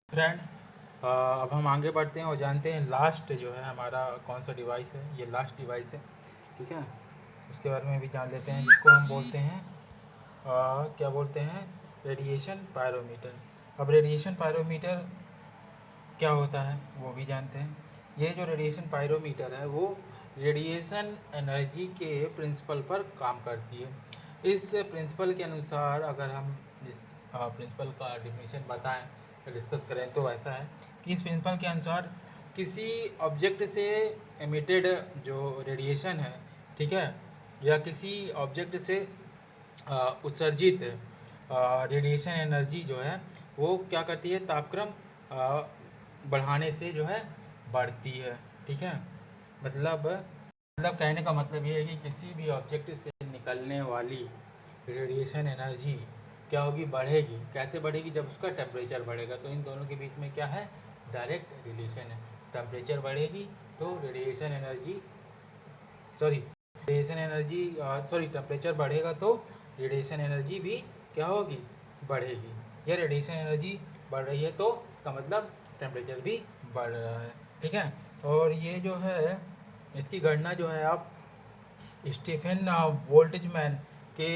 Friend, अब हम आगे बढ़ते हैं और जानते हैं लास्ट जो है हमारा कौन सा डिवाइस है। ये लास्ट डिवाइस है, ठीक है। उसके बारे में भी जान लेते हैं, जिसको हम बोलते हैं क्या बोलते हैं, रेडिएशन पायरोमीटर। अब रेडिएशन पायरोमीटर क्या होता है वो भी जानते हैं। ये जो रेडिएशन पायरोमीटर है वो रेडिएशन एनर्जी के प्रिंसिपल पर काम करती है। इस प्रिंसिपल के अनुसार अगर हम इस प्रिंसिपल का डिफिनीशन बताएं या डिस्कस करें तो ऐसा है कि इस प्रिंसिपल के अनुसार किसी ऑब्जेक्ट से एमिटेड जो रेडिएशन है, ठीक है, या किसी ऑब्जेक्ट से उत्सर्जित रेडिएशन एनर्जी जो है वो क्या करती है, तापक्रम बढ़ाने से जो है बढ़ती है, ठीक है। मतलब कहने का मतलब ये है कि किसी भी ऑब्जेक्ट से निकलने वाली रेडिएशन एनर्जी क्या होगी, बढ़ेगी। कैसे बढ़ेगी? जब उसका टेम्परेचर बढ़ेगा। तो इन दोनों के बीच में क्या है, डायरेक्ट रिलेशन है। टेम्परेचर बढ़ेगी तो रेडिएशन एनर्जी सॉरी टेम्परेचर बढ़ेगा तो रेडिएशन एनर्जी भी क्या होगी, बढ़ेगी। ये रेडिएशन एनर्जी बढ़ रही है तो इसका मतलब टेम्परेचर भी बढ़ रहा है, ठीक है। और ये जो है इसकी गणना जो है आप स्टीफन वोल्टजमैन के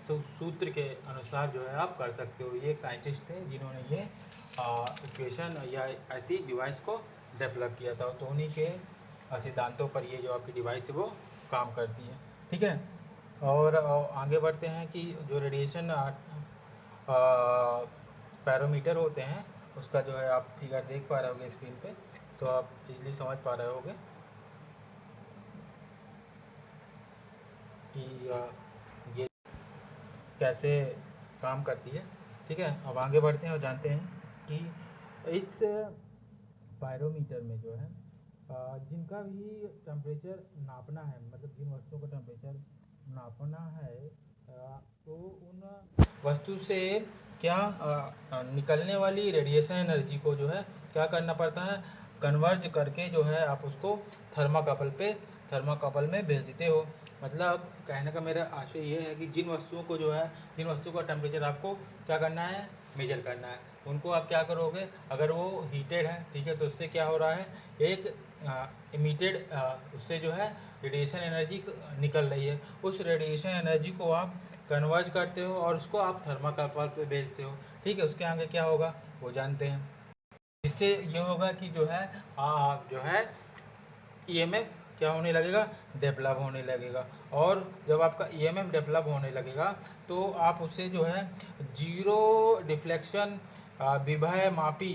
सूत्र के अनुसार जो है आप कर सकते हो। ये एक साइंटिस्ट थे जिन्होंने ये इक्वेशन या ऐसी डिवाइस को डेवलप किया था, तो उन्हीं के सिद्धांतों पर ये जो आपकी डिवाइस है वो काम करती है, ठीक है। और आगे बढ़ते हैं कि जो रेडिएशन पैरोमीटर होते हैं उसका जो है आप फिगर देख पा रहे होगे स्क्रीन पे, तो आप इजीली समझ पा रहे होगे कि ये कैसे काम करती है, ठीक है। अब आगे बढ़ते हैं और जानते हैं कि इस पायरोमीटर में जो है जिनका भी टेम्परेचर नापना है, मतलब जिन वस्तुओं का टेम्परेचर नापना है तो उन वस्तु से क्या निकलने वाली रेडिएशन एनर्जी को जो है क्या करना पड़ता है, कन्वर्ज करके जो है आप उसको थर्माकपल में भेज देते हो। मतलब कहने का मेरा आशय ये है कि जिन वस्तुओं को जो है, जिन वस्तुओं का टेम्परेचर आपको क्या करना है, मेजर करना है, उनको आप क्या करोगे, अगर वो हीटेड है, ठीक है, तो उससे क्या हो रहा है, एक इमिटेड उससे जो है रेडिएशन एनर्जी निकल रही है। उस रेडिएशन एनर्जी को आप कन्वर्ज करते हो और उसको आप थर्माकपल पे भेजते हो, ठीक है। उसके आगे क्या होगा वो जानते हैं। इससे ये होगा कि जो है जो है ईएमएफ क्या होने लगेगा, डेवलप होने लगेगा। और जब आपका ईएमएफ डेवलप होने लगेगा तो आप उसे जो है जीरो डिफ्लेक्शन विभव मापी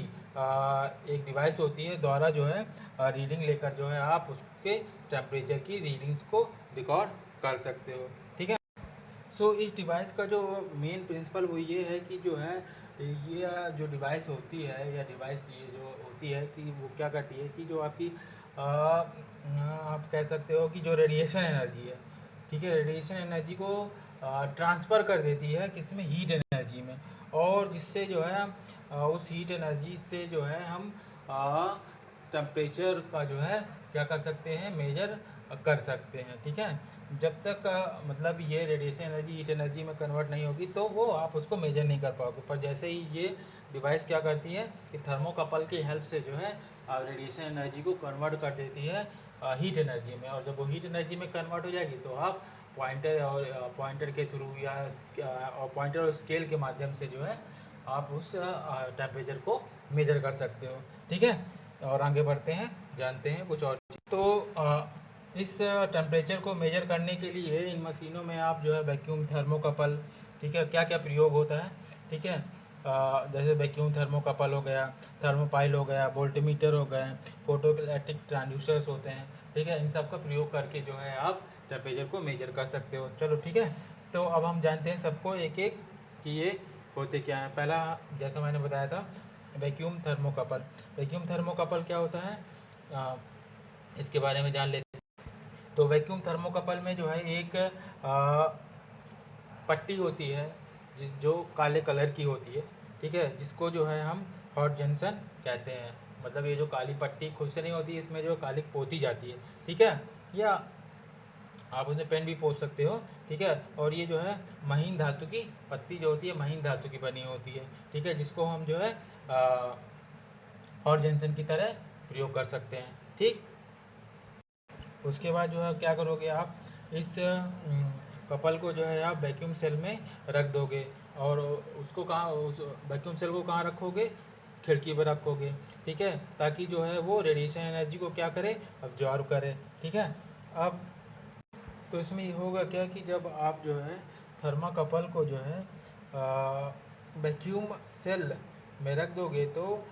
एक डिवाइस होती है द्वारा जो है रीडिंग लेकर जो है आप उसके टेम्परेचर की रीडिंग्स को रिकॉर्ड कर सकते हो, ठीक है। सो इस डिवाइस का जो मेन प्रिंसिपल वो ये है कि जो है ये जो डिवाइस होती है या डिवाइस ये जो होती है कि वो क्या करती है कि जो आपकी आप कह सकते हो कि जो रेडिएशन एनर्जी है, ठीक है, रेडिएशन एनर्जी को ट्रांसफ़र कर देती है किसमें, हीट एनर्जी में। और जिससे जो है उस हीट एनर्जी से जो है हम टेम्परेचर का जो है क्या कर सकते हैं, मेजर कर सकते हैं, ठीक है। जब तक मतलब ये रेडिएशन एनर्जी हीट एनर्जी में कन्वर्ट नहीं होगी तो वो आप उसको मेजर नहीं कर पाओगे। पर जैसे ही ये डिवाइस क्या करती है कि थर्मोकपल की हेल्प से जो है रेडिएशन एनर्जी को कन्वर्ट कर देती है हीट एनर्जी में। और जब वो हीट एनर्जी में कन्वर्ट हो जाएगी तो आप पॉइंटर के थ्रू या और पॉइंटर और स्केल के माध्यम से जो है आप उस टेम्परेचर को मेजर कर सकते हो, ठीक है। और आगे बढ़ते हैं, जानते हैं कुछ और चीज़। तो इस टेम्परेचर को मेजर करने के लिए इन मशीनों में आप जो है वैक्यूम थर्मोकपल, ठीक है, क्या क्या प्रयोग होता है, ठीक है। जैसे वैक्यूम थर्मोकपल हो गया, थर्मोपाइल हो गया, वोल्टमीटर हो गए, फोटो इलेक्ट्रिक ट्रांसड्यूसर्स होते हैं, ठीक है। इन सब का प्रयोग करके जो है आप टेम्परेचर को मेजर कर सकते हो। चलो ठीक है, तो अब हम जानते हैं सबको एक एक कि ये होते क्या हैं। पहला जैसा मैंने बताया था वैक्यूम थर्मोकपल। वैक्यूम थर्मोकपल क्या होता है इसके बारे में जान लेते हैं। तो वैक्यूम थर्मोकपल में जो है एक पट्टी होती है जो काले कलर की होती है, ठीक है, जिसको जो है हम हॉट जंक्शन कहते हैं। मतलब ये जो काली पट्टी खुद से नहीं होती, इसमें जो काली पोती जाती है, ठीक है, या आप उसमें पेन भी पोंछ सकते हो, ठीक है। और ये जो है महीन धातु की पत्ती जो होती है, महीन धातु की बनी होती है, ठीक है, जिसको हम जो है हॉट जंक्शन की तरह प्रयोग कर सकते हैं। ठीक, उसके बाद जो है क्या करोगे आप, इस कपल को जो है आप वैक्यूम सेल में रख दोगे, और उसको कहाँ, उस वैक्यूम सेल को कहाँ रखोगे, खिड़की पर रखोगे। ठीक है, ताकि जो है वो रेडिएशन एनर्जी को क्या करे, अब्जॉर्व करे। ठीक है, अब तो इसमें ये होगा क्या कि जब आप जो है थर्माकपल को जो है वैक्यूम सेल में रख दोगे तो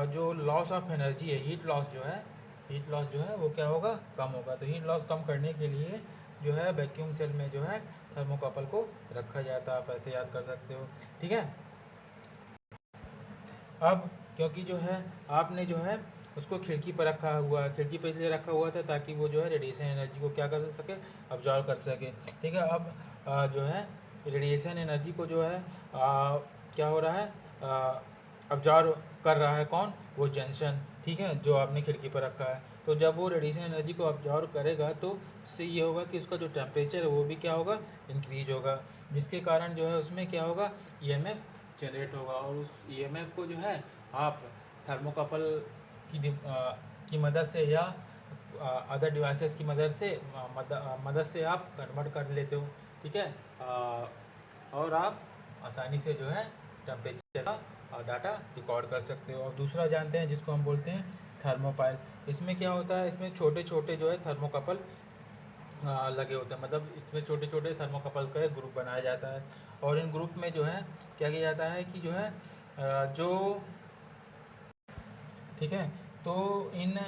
जो लॉस ऑफ एनर्जी है, हीट लॉस जो है वो क्या होगा, कम होगा। तो हीट लॉस कम करने के लिए जो है वैक्यूम सेल में जो है थर्मोकपल को रखा जाता है, आप ऐसे याद कर सकते हो। ठीक है, अब क्योंकि जो है आपने जो है उसको खिड़की पर रखा हुआ है, खिड़की पर इसलिए रखा हुआ था ताकि वो जो है रेडिएशन एनर्जी को क्या कर सके, अब्जॉर्व कर सके। ठीक है, अब जो है रेडिएशन एनर्जी को जो है क्या हो रहा है, अब्जॉर्व कर रहा है कौन, वो जंक्शन। ठीक है, जो आपने खिड़की पर रखा है। तो जब वो रेडिएशन एनर्जी को अब्जॉर्व करेगा तो उससे ये होगा कि उसका जो टेम्परेचर है वो भी क्या होगा, इंक्रीज होगा, जिसके कारण जो है उसमें क्या होगा, ईएमएफ जनरेट होगा। और उस ईएमएफ को जो है आप थर्मोकपल की मदद से या अदर डिवाइसेस की मदद से आप कन्वर्ट कर लेते हो। ठीक है, और आप आसानी से जो है टेम्परेचर का डाटा रिकॉर्ड कर सकते हो। और दूसरा जानते हैं जिसको हम बोलते हैं थर्मोपाइल। इसमें क्या होता है, इसमें छोटे छोटे जो है थर्मोकपल लगे होते हैं, मतलब इसमें छोटे छोटे थर्मोकपल का एक ग्रुप बनाया जाता है। और इन ग्रुप में जो है क्या किया जाता है कि जो है जो ठीक है, तो इन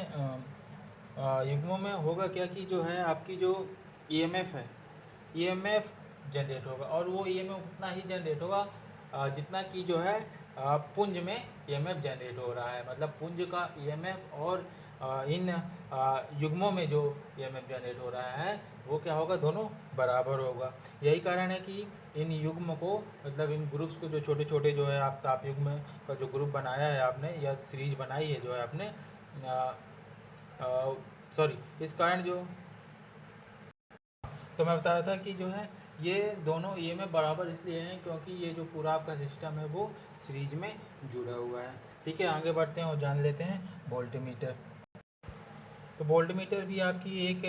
युग्मों में होगा क्या कि जो है आपकी जो ईएमएफ है, ईएमएफ जनरेट होगा, और वो ईएमएफ उतना ही जनरेट होगा जितना कि जो है पुंज में ईएमएफ जनरेट हो रहा है। मतलब पुंज का ईएमएफ और इन युग्मों में जो ईएमएफ जनरेट हो रहा है वो क्या होगा, दोनों बराबर होगा। यही कारण है कि इन युग्म को, मतलब इन ग्रुप्स को, जो छोटे छोटे जो है आप ताप युग्म का जो ग्रुप बनाया है आपने, या सीरीज बनाई है जो है आपने, सॉरी, इस कारण जो, तो मैं बता रहा था कि जो है ये दोनों ईएमएफ बराबर इसलिए हैं क्योंकि ये जो पूरा आपका सिस्टम है वो सीरीज में जुड़ा हुआ है। ठीक है, आगे बढ़ते हैं और जान लेते हैं वोल्टमीटर। तो वोल्टमीटर भी आपकी एक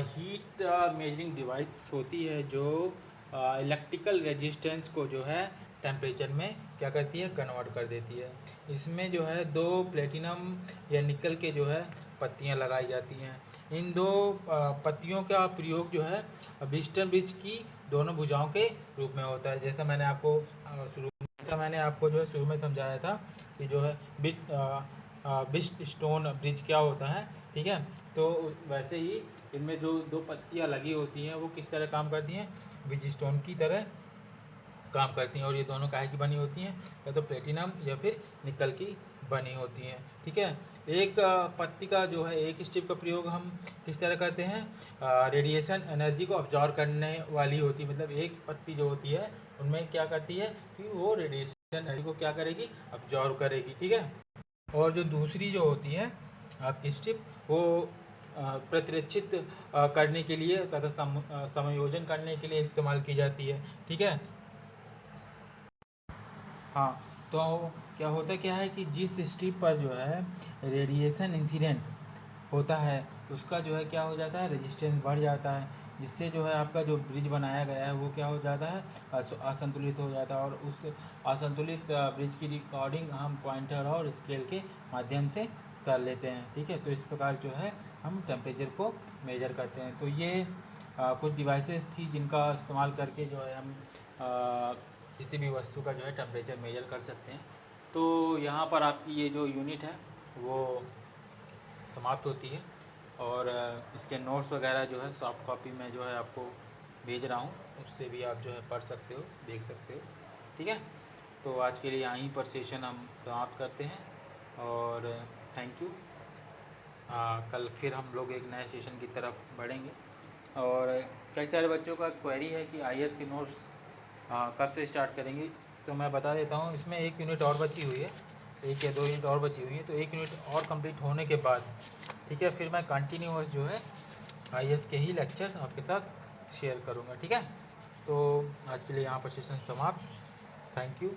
हीट मेजरिंग डिवाइस होती है जो इलेक्ट्रिकल रेजिस्टेंस को जो है टेम्परेचर में क्या करती है, कन्वर्ट कर देती है। इसमें जो है दो प्लेटिनम या निकल के जो है पत्तियां लगाई जाती हैं। इन दो पत्तियों का प्रयोग जो है ब्रिस्टन ब्रिज की दोनों भुजाओं के रूप में होता है। जैसा मैंने आपको जो है शुरू में समझाया था कि जो है बिस्ट स्टोन ब्रिज क्या होता है। ठीक है, तो वैसे ही इनमें जो दो पत्तियां लगी होती हैं वो किस तरह काम करती हैं, ब्रिज स्टोन की तरह काम करती हैं। और ये दोनों काहे की बनी होती हैं, या तो प्लेटिनम या फिर निकल की बनी होती हैं। ठीक है, एक पत्ती का जो है, एक स्ट्रिप का प्रयोग हम किस तरह करते हैं, रेडिएशन एनर्जी को अब्जॉर्व करने वाली होती है। मतलब एक पत्ती जो होती है उनमें क्या करती है कि वो रेडिएशन एनर्जी को क्या करेगी, अब्जॉर्व करेगी। ठीक है, और जो दूसरी जो होती है आपकी स्ट्रिप, वो प्रतिरक्षित करने के लिए तथा समायोजन करने के लिए इस्तेमाल की जाती है। ठीक है, हाँ, तो क्या होता क्या है कि जिस स्ट्रिप पर जो है रेडिएशन इंसिडेंट होता है उसका जो है क्या हो जाता है, रेजिस्टेंस बढ़ जाता है, जिससे जो है आपका जो ब्रिज बनाया गया है वो क्या हो जाता है, असंतुलित हो जाता है। और उस असंतुलित ब्रिज की रिकॉर्डिंग हम पॉइंटर और स्केल के माध्यम से कर लेते हैं। ठीक है, तो इस प्रकार जो है हम टेम्परेचर को मेजर करते हैं। तो ये कुछ डिवाइसेस थी जिनका इस्तेमाल करके जो है हम किसी भी वस्तु का जो है टेम्परेचर मेजर कर सकते हैं। तो यहाँ पर आपकी ये जो यूनिट है वो समाप्त होती है, और इसके नोट्स वगैरह जो है सॉफ्ट कॉपी में जो है आपको भेज रहा हूँ, उससे भी आप जो है पढ़ सकते हो, देख सकते हो। ठीक है, तो आज के लिए यहीं पर सेशन हम समाप्त करते हैं, और थैंक यू। कल फिर हम लोग एक नए सेशन की तरफ बढ़ेंगे। और कई सारे बच्चों का क्वेरी है कि आईएएस के नोट्स कब से स्टार्ट करेंगे, तो मैं बता देता हूँ। इसमें एक यूनिट और बची हुई है, एक या दो यूनिट और बची हुई है, तो एक यूनिट और कंप्लीट होने के बाद, ठीक है, फिर मैं कंटिन्यूअस जो है आईएएस के ही लेक्चर आपके साथ शेयर करूँगा। ठीक है, तो आज के लिए यहाँ पर सेशन समाप्त। Thank you.